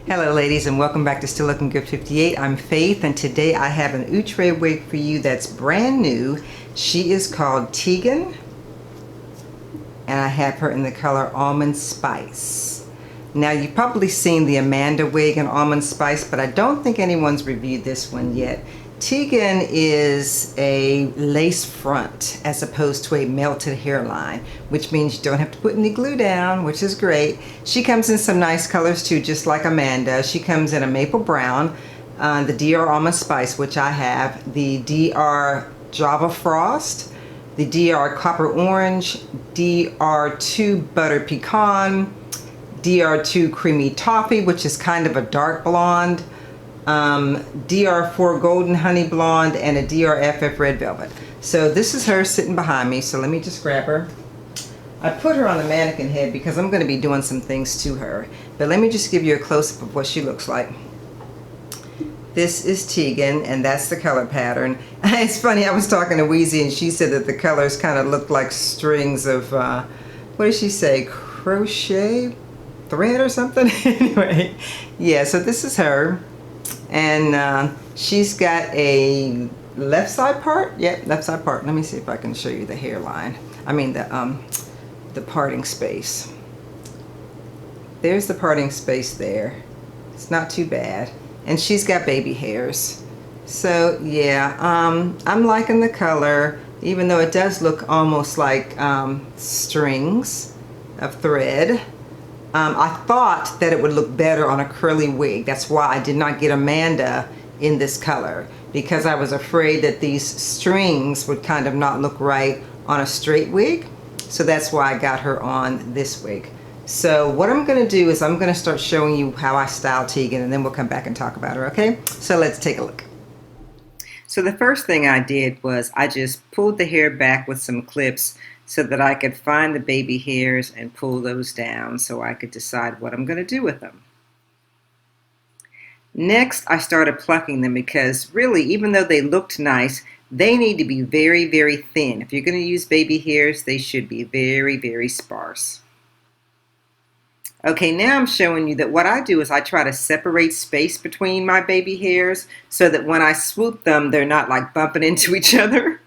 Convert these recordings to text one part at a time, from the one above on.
Hello ladies, and welcome back to Still Looking Good 58. I'm Faith, and today I have an Outre wig for you that's brand new. She is called Teagan, and I have her in the color Almond Spice. Now you've probably seen the Amanda wig in Almond Spice, but I don't think anyone's reviewed this one yet. Teagan is a lace front as opposed to a melted hairline, which means you don't have to put any glue down, which is great. She comes in some nice colors too, just like Amanda. She comes in a maple brown, the DR Almond Spice, which I have, the DR Java Frost, the DR Copper Orange, DR2 Butter Pecan, DR2 Creamy Toffee, which is kind of a dark blonde, DR4 Golden Honey Blonde, and a DRFF Red Velvet. So this is her sitting behind me, so let me just grab her. I put her on the mannequin head because I'm going to be doing some things to her, but let me just give you a close-up of what she looks like. This is Teagan, and that's the color pattern. It's funny, I was talking to Weezy and she said that the colors kind of look like strings of, what did she say, crochet thread or something? Anyway, yeah, so this is her. And she's got a left side part. Yep, left side part. Let me see if I can show you the hairline. I mean the parting space. There's the parting space there. It's not too bad. And she's got baby hairs. So yeah, I'm liking the color, even though it does look almost like strings of thread. I thought that it would look better on a curly wig. That's why I did not get Amanda in this color, because I was afraid that these strings would kind of not look right on a straight wig. So that's why I got her on this wig. So what I'm going to do is I'm going to start showing you how I style Teagan, and then we'll come back and talk about her, okay? So let's take a look. So the first thing I did was I just pulled the hair back with some clips so that I could find the baby hairs and pull those down so I could decide what I'm going to do with them. Next, I started plucking them because really, even though they looked nice, they need to be very, very thin. If you're going to use baby hairs, they should be very, very sparse. Okay, now I'm showing you that what I do is I try to separate space between my baby hairs so that when I swoop them, they're not like bumping into each other.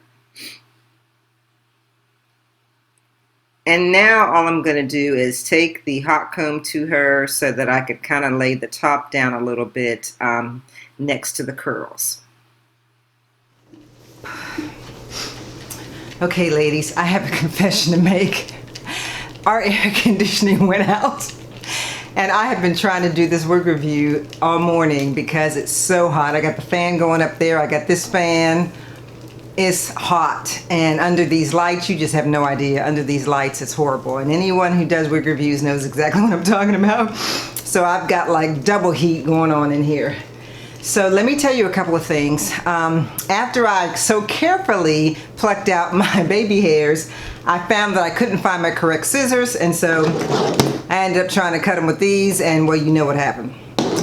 And now all I'm going to do is take the hot comb to her so that I could kind of lay the top down a little bit next to the curls. Okay, ladies, I have a confession to make. Our air conditioning went out, and I have been trying to do this wig review all morning because it's so hot. I got the fan going up there. I got this fan. It's hot, and under these lights, you just have no idea. Under these lights, it's horrible. And anyone who does wig reviews knows exactly what I'm talking about. So I've got like double heat going on in here. So let me tell you a couple of things. After I so carefully plucked out my baby hairs, I found that I couldn't find my correct scissors, and so I ended up trying to cut them with these, and well, you know what happened.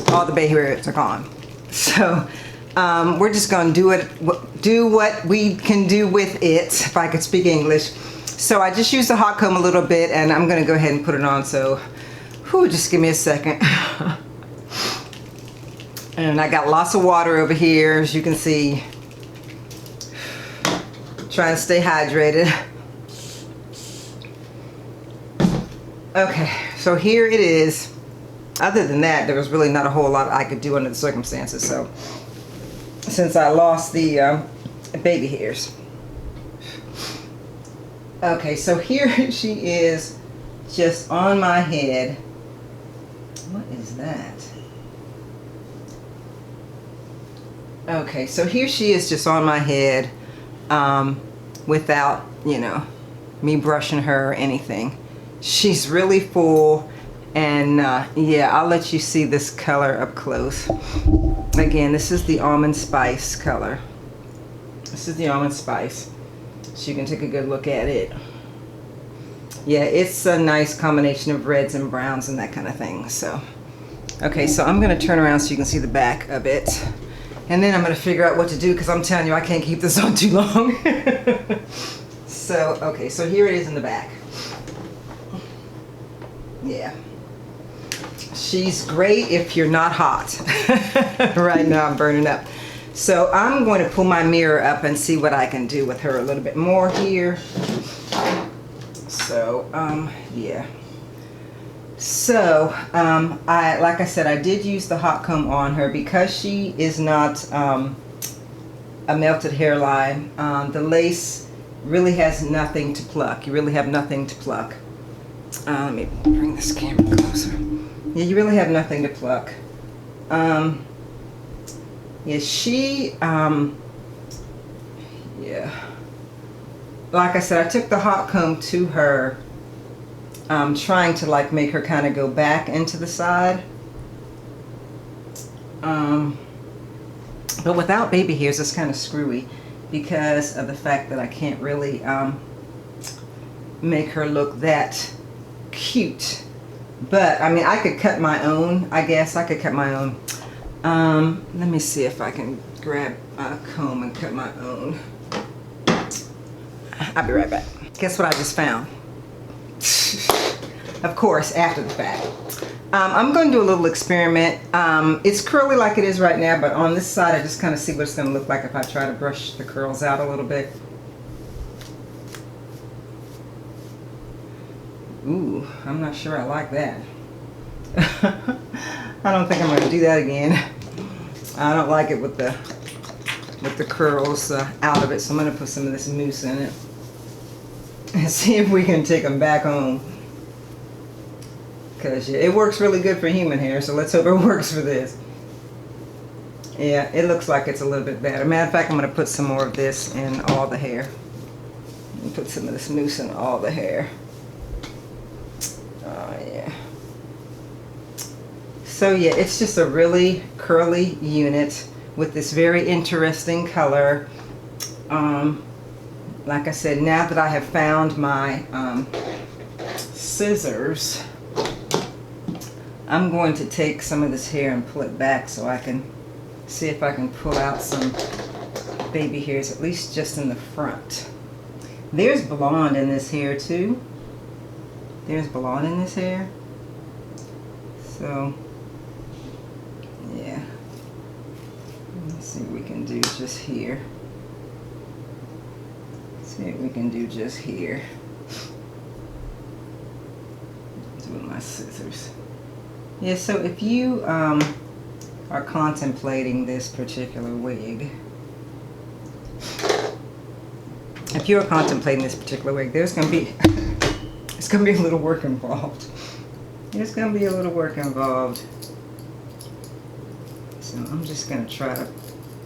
All the baby hairs are gone. So we're just going to do what we can do with it, if I could speak English. So I just used the hot comb a little bit, and I'm going to go ahead and put it on. So, whew, just give me a second. And I got lots of water over here, as you can see. Trying to stay hydrated. Okay, so here it is. Other than that, there was really not a whole lot I could do under the circumstances. So, since I lost the baby hairs. Okay, so here she is, just on my head. What is that? Okay, so here she is just on my head, without, you know, me brushing her or anything. She's really full, and yeah, I'll let you see this color up close. Again, this is the Almond Spice color. This is the Almond Spice, so you can take a good look at it. Yeah, it's a nice combination of reds and browns and that kind of thing. So, okay, so I'm going to turn around so you can see the back of it. And then I'm going to figure out what to do, because I'm telling you, I can't keep this on too long. So, okay, so here it is in the back. Yeah. She's great if you're not hot. Right now I'm burning up. So I'm going to pull my mirror up and see what I can do with her a little bit more here. So, yeah. So, like I said, I did use the hot comb on her because she is not a melted hairline. The lace really has nothing to pluck. You really have nothing to pluck. Let me bring this camera closer. Yeah, you really have nothing to pluck. Yeah, yeah. Like I said, I took the hot comb to her, trying to like make her kind of go back into the side. But without baby hairs, it's kind of screwy because of the fact that I can't really make her look that cute. But I mean, I could cut my own. I guess I could cut my own. Let me see if I can grab a comb and cut my own. I'll be right back. Guess what I just found? Of course, after the fact. I'm going to do a little experiment. It's curly like it is right now, but on this side I just kind of see what it's going to look like if I try to brush the curls out a little bit. Ooh, I'm not sure I like that. I don't think I'm going to do that again. I don't like it with the curls out of it, so I'm going to put some of this mousse in it and see if we can take them back home. Because yeah, it works really good for human hair, so let's hope it works for this. Yeah, it looks like it's a little bit better. Matter of fact, I'm going to put some more of this in all the hair. And put some of this mousse in all the hair. Oh yeah. So yeah, it's just a really curly unit with this very interesting color. Like I said, now that I have found my scissors, I'm going to take some of this hair and pull it back so I can see if I can pull out some baby hairs, at least just in the front. There's blonde in this hair too. There's blonde in this hair. So, yeah. Let's see what we can do just here. See what we can do just here. Do with my scissors. Yeah, so if you are contemplating this particular wig, there's going to be it's going to be a little work involved. There's going to be a little work involved. So I'm just going to try to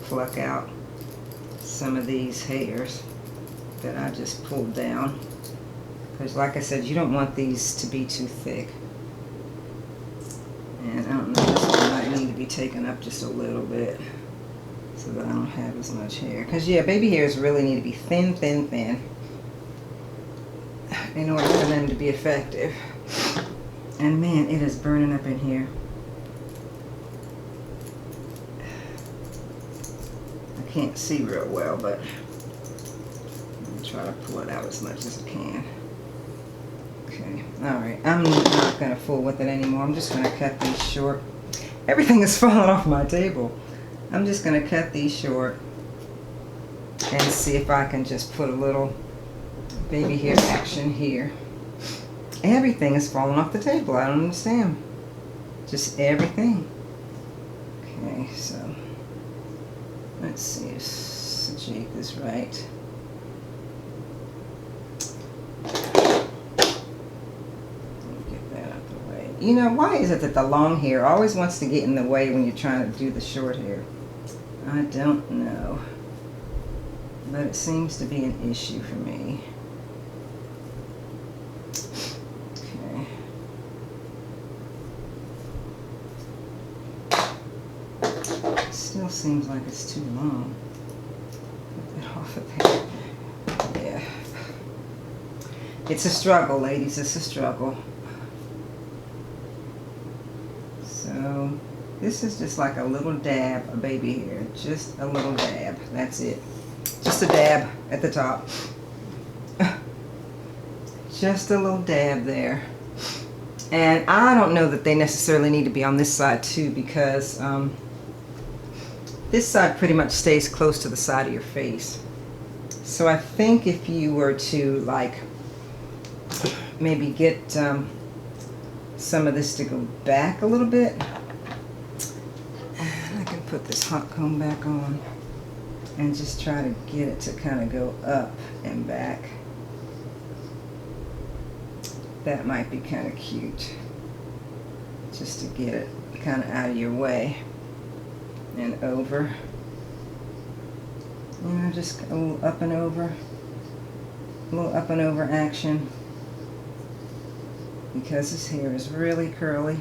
pluck out some of these hairs that I just pulled down. Because like I said, you don't want these to be too thick. And I don't know, this one might need to be taken up just a little bit so that I don't have as much hair. Because yeah, baby hairs really need to be thin, thin, thin in order for them to be effective. And man, it is burning up in here. I can't see real well, but I'm going to try to pull it out as much as I can. Okay, alright, I'm not going to fool with it anymore. I'm just going to cut these short. Everything is falling off my table. I'm just going to cut these short and see if I can just put a little baby hair action here. Everything is falling off the table. I don't understand. Just everything. Okay, so let's see if Sajid is right. You know, why is it that the long hair always wants to get in the way when you're trying to do the short hair? I don't know. But it seems to be an issue for me. Okay. It still seems like it's too long. Put that off of there. Yeah. It's a struggle, ladies. It's a struggle. So this is just like a little dab of baby hair. Just a little dab. That's it. Just a dab at the top. Just a little dab there. And I don't know that they necessarily need to be on this side too, because this side pretty much stays close to the side of your face. So I think if you were to like maybe get some of this to go back a little bit, and I can put this hot comb back on and just try to get it to kind of go up and back. That might be kind of cute, just to get it kind of out of your way and over. You know, just a little up and over, a little up and over action, because his hair is really curly.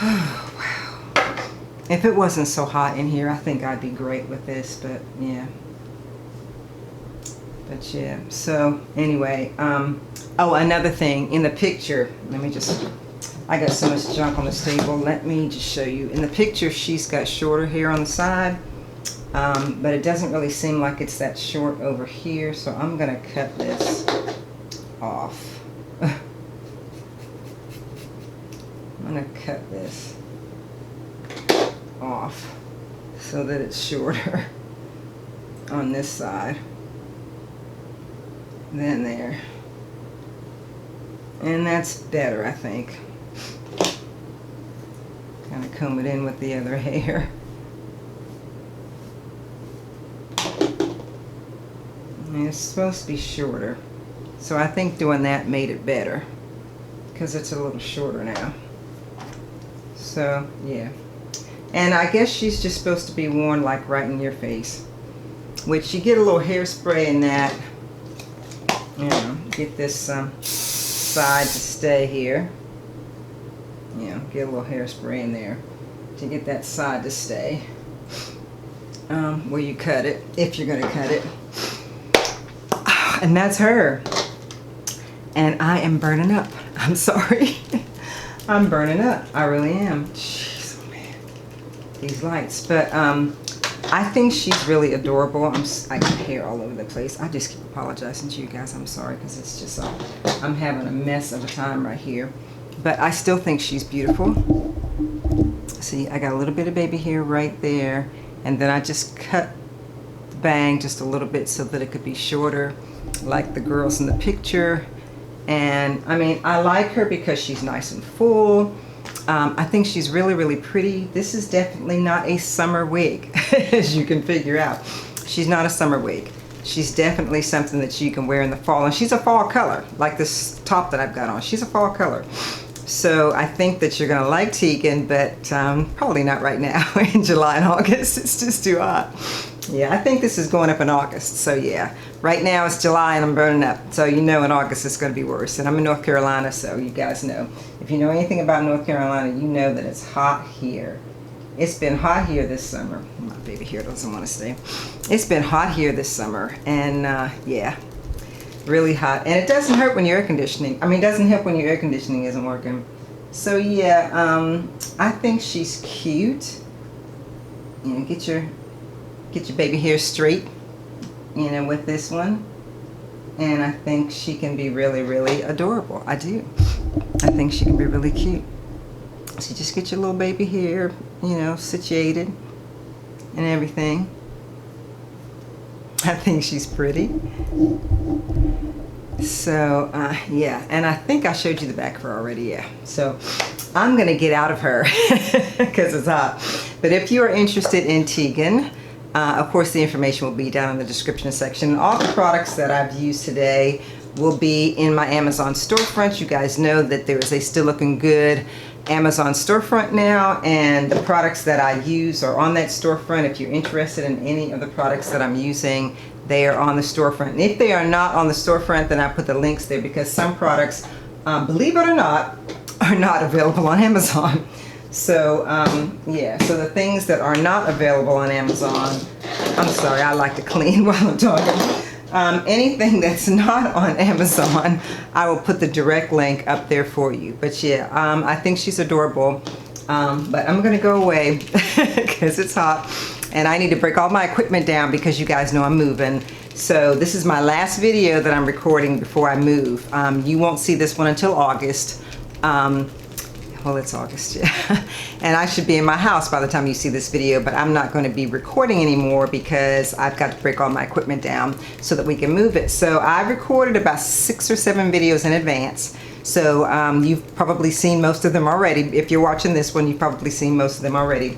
Oh, wow. If it wasn't so hot in here, I think I'd be great with this, but yeah. But yeah, so anyway, oh, another thing, in the picture, let me just, I got so much junk on this table, let me just show you. In the picture, she's got shorter hair on the side, but it doesn't really seem like it's that short over here, so I'm gonna cut this off. I'm gonna cut this off so that it's shorter on this side than there. And that's better, I think. Kind of comb it in with the other hair. And it's supposed to be shorter, so I think doing that made it better, because it's a little shorter now. So yeah, and I guess she's just supposed to be worn like right in your face, which you get a little hairspray in that, you know, get this side to stay here. You know, get a little hairspray in there to get that side to stay where you cut it, if you're going to cut it. And that's her. And I am burning up. I'm sorry. I'm burning up. I really am. Jeez, oh man. These lights. But I think she's really adorable. I got hair all over the place. I just keep apologizing to you guys. I'm sorry, because it's just I'm having a mess of a time right here. But I still think she's beautiful. See, I got a little bit of baby hair right there, and then I just cut the bang just a little bit so that it could be shorter, like the girls in the picture. And I mean, I like her because she's nice and full. I think she's really, really pretty. This is definitely not a summer wig, as you can figure out. She's not a summer wig. She's definitely something that you can wear in the fall, and she's a fall color, like this top that I've got on. She's a fall color. So I think that you're gonna like Teagan, but probably not right now in July and August. It's just too hot. Yeah, I think this is going up in August. So yeah, right now it's July and I'm burning up. So you know in August it's gonna be worse. And I'm in North Carolina, so you guys know. If you know anything about North Carolina, you know that it's hot here. It's been hot here this summer. My baby here doesn't want to stay. It's been hot here this summer, and yeah, really hot. And it doesn't hurt when your air conditioning, I mean, it doesn't help when your air conditioning isn't working. So yeah, I think she's cute. You know, get your baby hair straight, you know, with this one. And I think she can be really, really adorable. I do. I think she can be really cute. So just get your little baby hair, you know, situated and everything. I think she's pretty. So yeah, and I think I showed you the back of her already. Yeah, so I'm gonna get out of her because it's hot. But if you are interested in Teagan, of course the information will be down in the description section. All the products that I've used today will be in my Amazon storefront. You guys know that there is a Still Looking Good Amazon storefront now, and the products that I use are on that storefront. If you're interested in any of the products that I'm using, they are on the storefront. And if they are not on the storefront, then I put the links there, because some products, believe it or not, are not available on Amazon. So yeah, so the things that are not available on Amazon, I'm sorry, I like to clean while I'm talking. Anything that's not on Amazon, I will put the direct link up there for you. But yeah, I think she's adorable. But I'm gonna go away because it's hot and I need to break all my equipment down, because you guys know I'm moving, So this is my last video that I'm recording before I move. You won't see this one until August. Well, it's August, yeah. And I should be in my house by the time you see this video, but I'm not going to be recording anymore because I've got to break all my equipment down so that we can move it. So I recorded about 6 or 7 videos in advance. So you've probably seen most of them already. If you're watching this one, you've probably seen most of them already.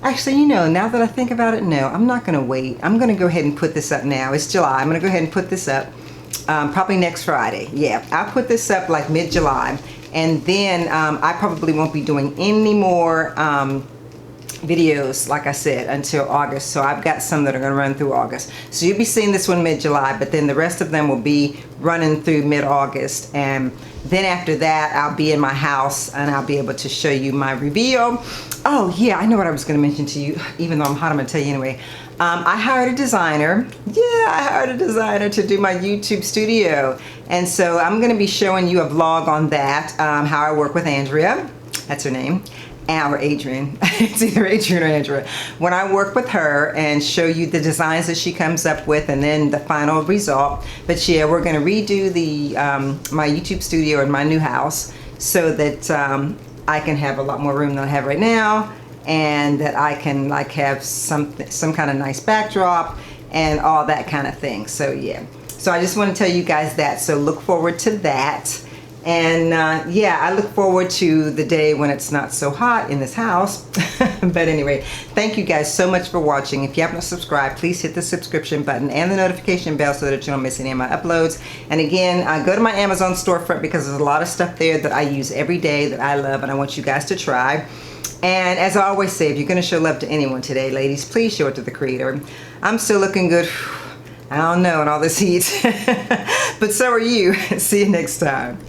Actually, you know, now that I think about it, no, I'm not going to wait. I'm going to go ahead and put this up now. It's July. I'm going to go ahead and put this up probably next Friday. Yeah, I'll put this up like mid-July. And then I probably won't be doing any more videos, like I said, until August. So I've got some that are going to run through August. So you'll be seeing this one mid-July, but then the rest of them will be running through mid-August. And then after that, I'll be in my house and I'll be able to show you my reveal. Oh yeah, I know what I was going to mention to you, even though I'm hot, I'm going to tell you anyway. I hired a designer. Yeah, I hired a designer to do my YouTube studio. And so I'm going to be showing you a vlog on that, how I work with Andrea. That's her name. Or Adrian. It's either Adrian or Andrea. When I work with her and show you the designs that she comes up with and then the final result. But yeah, we're going to redo the my YouTube studio in my new house so that I can have a lot more room than I have right now, and that I can like have some kind of nice backdrop and all that kind of thing. So yeah, so I just want to tell you guys that, so look forward to that. And yeah, I look forward to the day when it's not so hot in this house. But anyway, thank you guys so much for watching. If you haven't subscribed, please hit the subscription button and the notification bell so that you don't miss any of my uploads. And again, go to my Amazon storefront because there's a lot of stuff there that I use every day that I love and I want you guys to try. And as I always say, if you're going to show love to anyone today, ladies, please show it to the creator. I'm still looking good. I don't know, in all this heat. But so are you. See you next time.